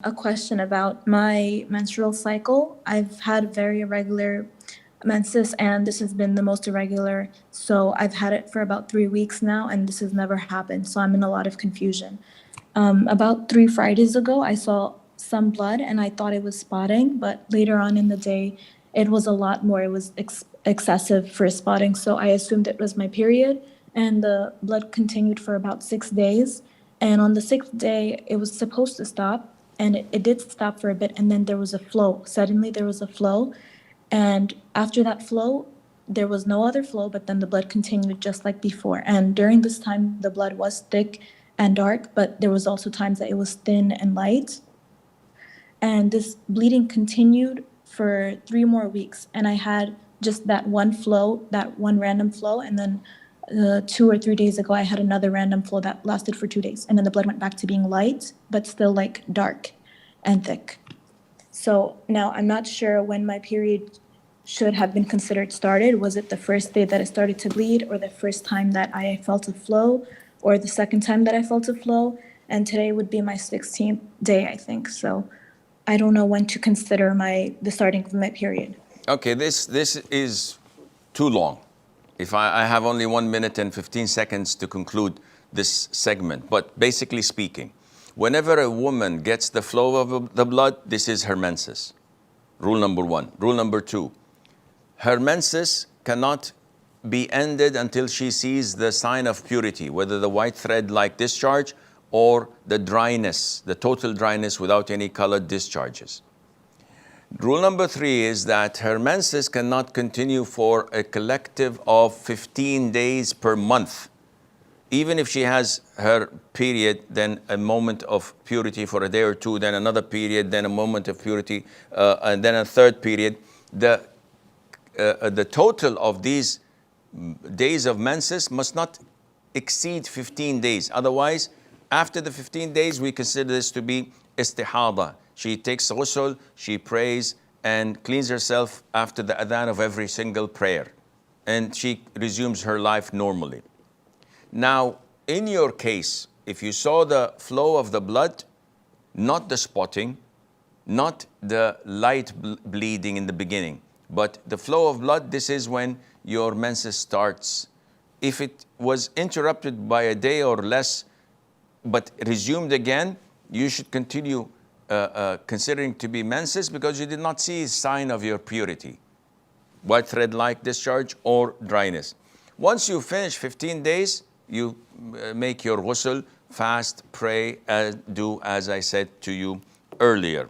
A question about my menstrual cycle. I've had very irregular menses, and this has been the most irregular. So I've had it for about 3 weeks now, and this has never happened. So I'm in a lot of confusion. About 3 Fridays ago, I saw some blood, and I thought it was spotting, but later on in the day, it was a lot more. It was excessive for spotting, so I assumed it was my period, and the blood continued for about 6 days. And on the sixth day, it was supposed to stop, and it did stop for a bit, and then there was a flow. Suddenly, there was a flow, and after that flow, there was no other flow, but then the blood continued just like before. And during this time, the blood was thick and dark, but there was also times that it was thin and light. And this bleeding continued for 3 more weeks. And I had just that one flow, that one random flow. And then 2 or 3 days ago, I had another random flow that lasted for 2 days. And then the blood went back to being light, but still like dark and thick. So now I'm not sure when my period should have been considered started. Was it the first day that it started to bleed, or the first time that I felt a flow, or the second time that I felt a flow? And today would be my 16th day, I think. So I don't know when to consider the starting of my period. Okay, this is too long. If I have only 1 minute and 15 seconds to conclude this segment, but basically speaking, whenever a woman gets the flow of the blood, this is her menses. Rule number one. Rule number two, her menses cannot be ended until she sees the sign of purity, whether the white thread-like discharge or the dryness, the total dryness without any colored discharges. Rule number three is that her menses cannot continue for a collective of 15 days per month. Even if she has her period, then a moment of purity for a day or two, then another period, then a moment of purity, and then a third period. The total of these days of menses must not exceed 15 days. Otherwise, after the 15 days, we consider this to be istihada. She takes ghusl, she prays, and cleans herself after the adhan of every single prayer. And she resumes her life normally. Now, in your case, if you saw the flow of the blood, not the spotting, not the light bleeding in the beginning, but the flow of blood, this is when your menses starts. If it was interrupted by a day or less, but resumed again, you should continue considering to be menses, because you did not see a sign of your purity, white thread-like discharge or dryness. Once you finish 15 days, you make your ghusl, fast, pray, and do as I said to you earlier.